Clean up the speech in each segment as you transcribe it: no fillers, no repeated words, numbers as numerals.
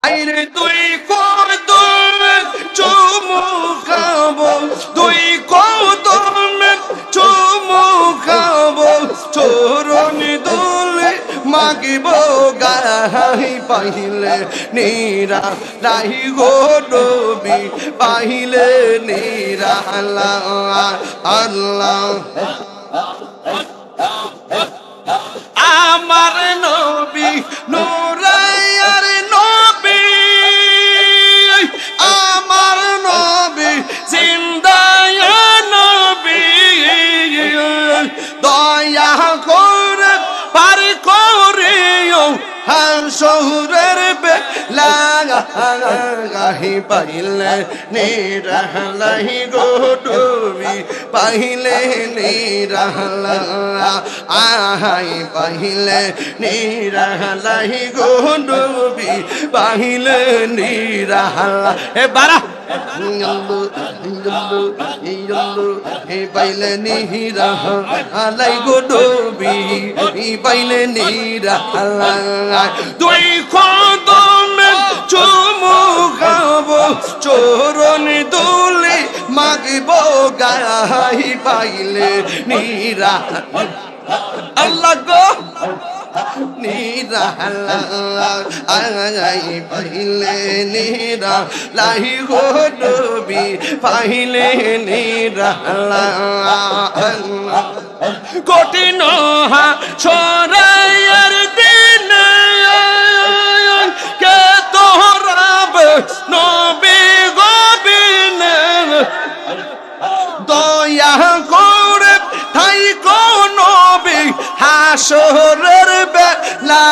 আইরে তুই কদম চুমু খাবো, তুই কদম চুমু খাবো, চরণ দোলে মাগিব গাই পাইলে নিরা রাহি গো নবী, পাইলে নিরা আল্লাহ আল্লাহ। আমার নবী নূরায়ার নবী, আমার নবী জিন্দায় নবী, দয়া করে পার করিও হাসরের বেলা গাহি পাইলে নিরালাই গো নবী, পাইলে নিরালা আহাই পাইলে নিরালাই গো নবী, পাইলে নিরালা। এ বারা পাইলে নিরালাই গো নবী, পাইলে নিরালা। তুই কদম চুমু খাবো, চরণ দোলে মাগিব গাই পাইলে নিরা আল্লাহ গো নিরালাই, পাইলে নিরালাই গো নবী, পাইলে নিরালাই। কঠিন হাসরের দিন কে তোরাবে নবী গোবিন, দয়া করে ঠাই কো নবী হাসরের বেলা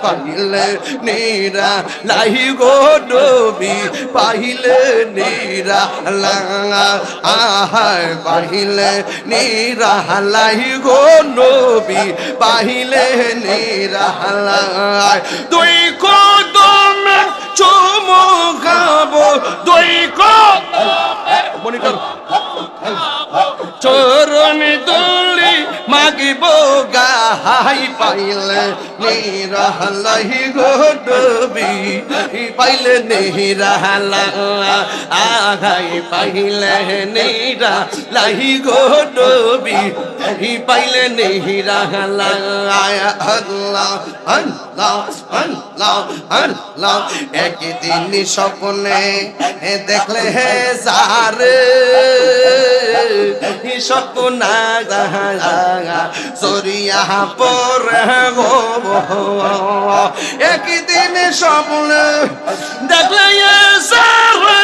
পাইলে নিরালাই গো নবী, পাইলে নিরালা আহায় পাইলে নিরালাই গো নবী, পাইলে নিরালা। তুই কদম চুমু খাবো, তুই কদম চরণ দোলে মাগিব গাই পাইলে নিরালাই গো নবী, পাইলে নিরালা আগাই পাইলে নিরালাই গো নবী, পাইলে নিরালা। আল্লাহ আল্লাহ আল্লাহ আল্লাহ। একদিন স্বপ্নে দেখলে যারে স্বপ্না সরিয়া পরে গো, একদিন স্বপ্নে দেখলে যারে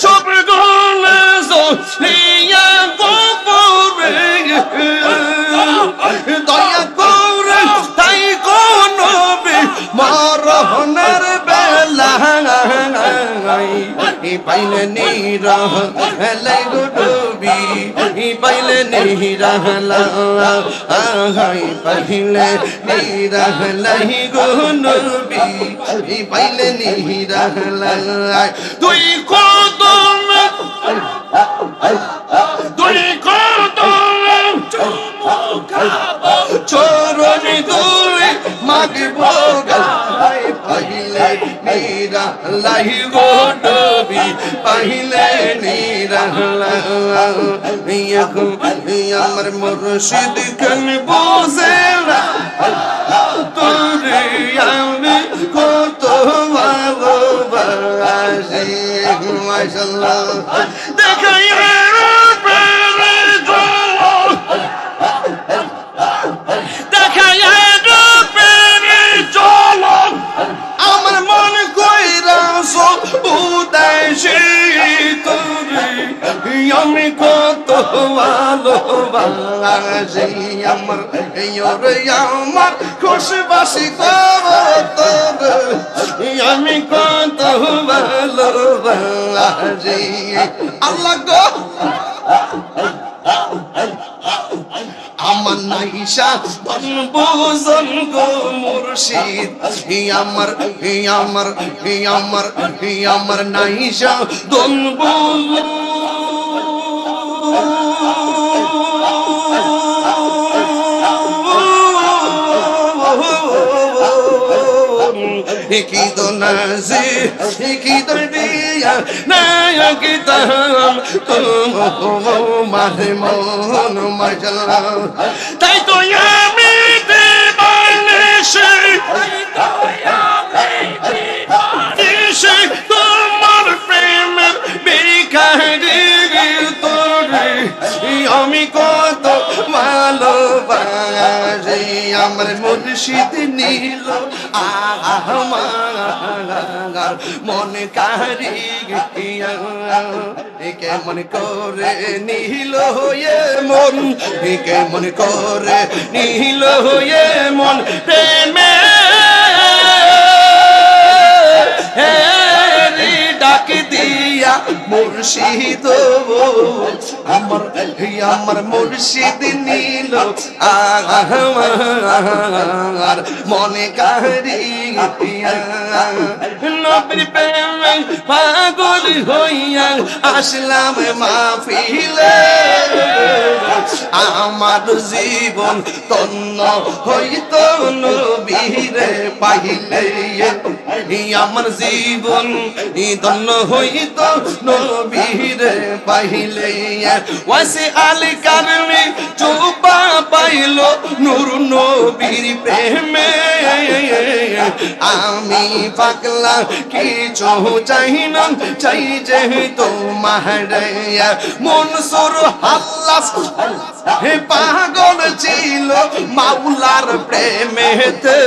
চোখ গলে সরিয়া গোপরে, দয়া করে তাই গো নবী মরণের বেলা পাইলে নিরালাই গো নবী, পাইলে নিরালা পাইলে নিরালাই গো নবী, পাইলে নিরালা। তুই কদম তুই কদম চরণ দোলে মাগিব গাই পাইলে নিরালাই গো নবী, পাইলে নিরালা। আমার মুর্শিদ কেন বোঝে না তোরে আমি কত ভালোবাসি, মাশাআল্লাহ দেখাই আমার মন কইরা উদাসী তোরে আমি কত ভালোবাসি, আমার আমার খুশবাসি কত আমি কত ভালোবাসি। আল্লাহ গো আমার নাইশা বুঝন গো মুর্শিদ, আমার আমার আমার আমার নাইশা দন বুঝন কি দোনাজি কি দরিয়া নায়ক তাম তোমার মন মাশাআল্লাহ তাই তো আমি দিবানিশি তোমার প্রেমের বিকারি তোরে আমি কত ভালোবাসি আমার মুর্শিদ নীল আমার মন কারিয়া কেমন করে নীল হয়ে মন কেমন করে নীল হয়ে মন প্রেমে ডাক দিয়া মুর্শিদ আমার মুর্শিদ নীল আমার মনে কারিয়া নবীর প্রেমে পাগল হইয়া আসলাম মাহফিলে আমার জীবন তন্ন হইত নবীরে পাইলে আমার জীবন তন্ন হইত নবীরে পাইলে ওয়াসে আলী কারমে চোপা পাইল নূর নবীর প্রেমে আমি পাগলা কিছু চাই না চাই যে তোমার মনসুর হাল্লাস হে পাগল ছিল মাওলার প্রেমেতে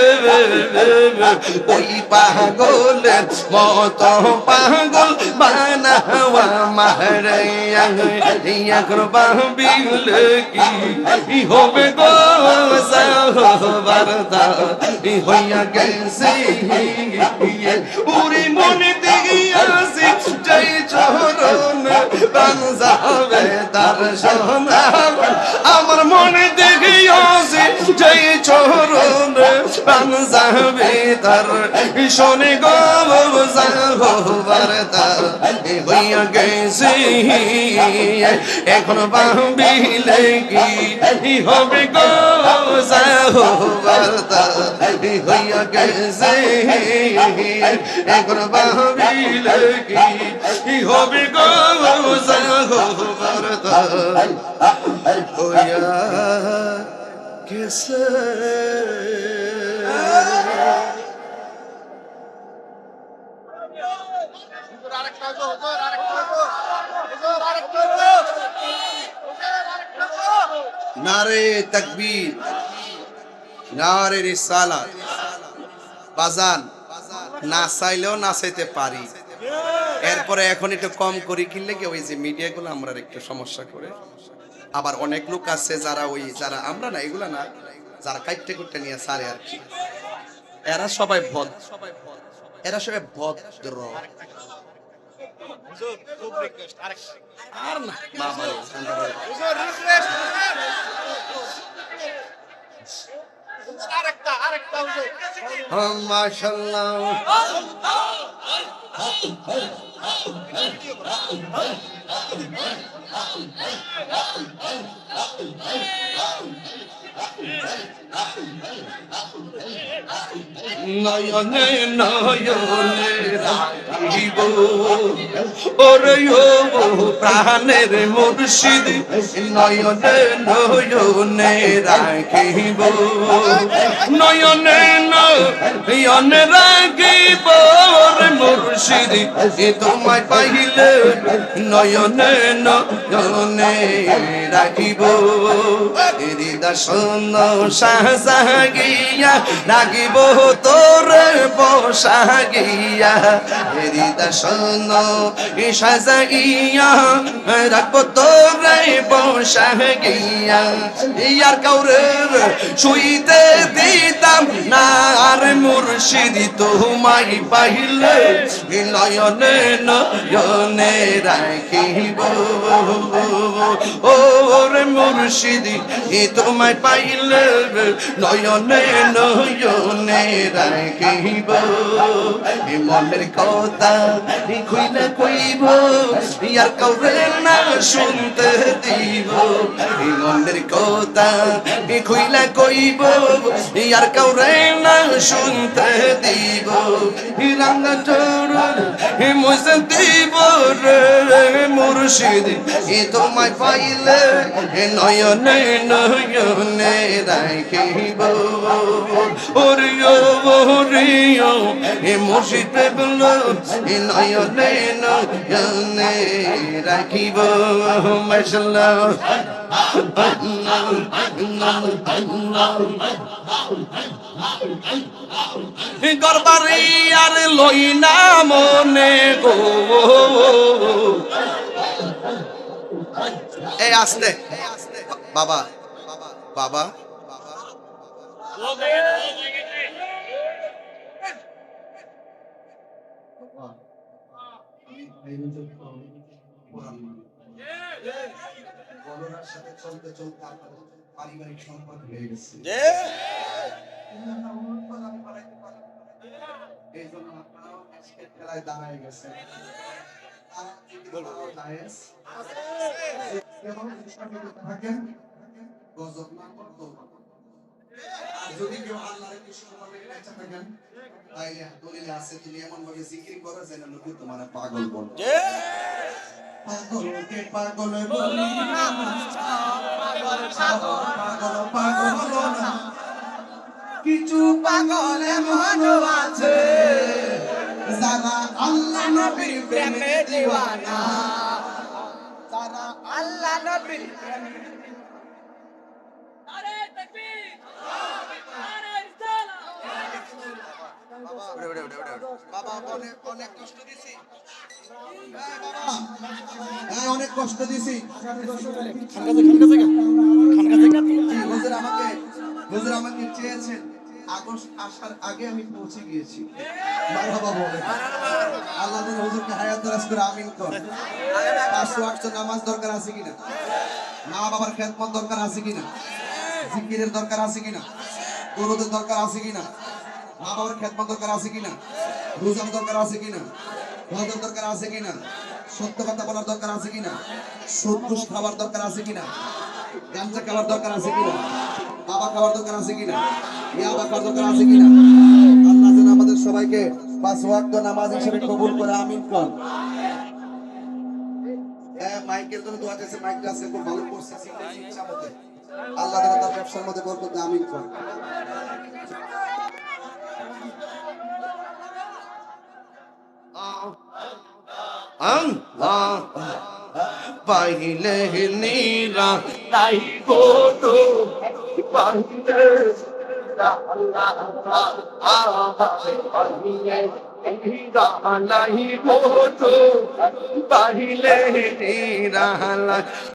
ওই পাগলের মত পাগল বানাওয়া মারাইয়া করবাবিল কি হবে গো সাহবারদা হইয়া গেছে উরি মনে দিয়াছি জয় চরণ বানজাবে তার সোনা আমার মনে দেখিয়াছি জয় চরণ বানজাবে তার শোনে গো সাহবারদা হইয়া গেছে এখন ভাবিলে কি হবে গো সাহবারদা হইয়া গেছে এখন ভাবিলে কি হবে গো সাহবারদা হইয়া গেছে নারে তাকবীর নারে রিসালাত বাজান না চাইলেও নাচাইতে পারি এরপরে এখন একটু কম করি কিনলে কি ওই যে মিডিয়াগুলো আমরা একটু সমস্যা করে আবার অনেক লোক আছে যারা ওই যারা আমরা না এগুলা না যারা কাইটে কুটে নিয়ে সারে আর কি এরা সবাই ভদ্র আর না মাশাআল্লাহ নয়নে নয়নে রাখিব ওরে ও প্রাণের মুর্শিদ নয়নে নয়নে রাখিব নয়নে নয়নে রাখিব ওরে মুর্শিদ তোমায় পাইলে নয়নে নয়নে রাখিব হৃদয় সাহাগিয়া রাখিব তোরে বসাগিয়া হৃদয় সাজাইয়া রাখবো তোরে বসাগিয়া ইয়ার কাউরে শুইতে দিতাম না আর মুর্শিদ তোমায় পাইলে নয়নে নয়নে রাখিব ওরে মুর্শিদ তোমায় পাইলে নয়নে নয়নে রাখিব মনের কথা খুইলে কইব ইয়ার কাউরে না শুনতে দিব মনের কথা খুইলে কইব ইয়ার কাউরে না শুনতে দিব রাঙ্গা চরণ মুছে দিব রে মুর্শিদ এ তোমায় পাইলে নয়নে নয়নে রাখিব ওরিও ওরিও এ মুর্শিদ প্রেমল এ নয়নে নয়নে রাখিব মাশাআল্লাহ গরবারি আর লই না মনে গো এই আসতে বাবা বাবা করোনার সাথে চলতে চলতে আপনাদের পারিবারিক সম্পর্ক হয়ে গেছে এই জন্য আপনারাও আজকের খেলায় দাঁড়ায় গেছেন গজব না করতো আর যদি কেউ আল্লাহর কৃষ্ণ বলে বেঁচে থাকেন তাইলে দলিলে আছে তুমি এমন ভাবে জিকির করো যেন লোকে তোমার পাগল বলে পাগলকে পাগল বলি না পাগল পাগল না কিছু পাগল এমন আছে যারা আল্লাহ নবীর প্রেমে দিওয়ানা যারা আল্লাহ নবীর প্রেমে নারে তাকবীর নারে রিসালাত বাবা অনেক কষ্ট দিছি অনেক কষ্ট দিছি হুজুর আমাকে চেয়েছেন আগস্ট আসার আগে আমি পৌঁছে গিয়েছি মারহাবা বলে আল্লাহ যেন হুজুরকে হায়াত দরাজ করে আমিন কর 5 ওয়াক্ত নামাজ দরকার আছে কিনা মা বাবার খেদমত দরকার আছে কিনা জিকিরের দরকার আছে কিনা দরুদের দরকার আছে কিনা মা বাবার খেদমত দরকার আছে কিনা রোজার দরকার আছে কিনা হজের দরকার আছে কিনা সত্য কথা বলার দরকার আছে কিনা সুদ ঘুষ খাওয়ার দরকার আছে কিনা গাঁজা খাওয়ার দরকার আছে কিনা বাবা খাওয়ার দরকার আছে কিনা ইয়াবা খাওয়ার দরকার আছে কিনা আল্লাহ যেন আমাদের সবাইকে 5 ওয়াক্ত নামাজ হিসেবে কবুল করে আমিন কর মাইকের জন্য দোয়া চাইছে মাইকটা আছে খুব ভালো করছে ইচ্ছা মতে আল্লাহ যেন তার ব্যবসার মধ্যে বরকত দিয়ে আমিন কর আল্লাহ পাইলে নীরা তাই ফটো পাইলে পাইলে নীরা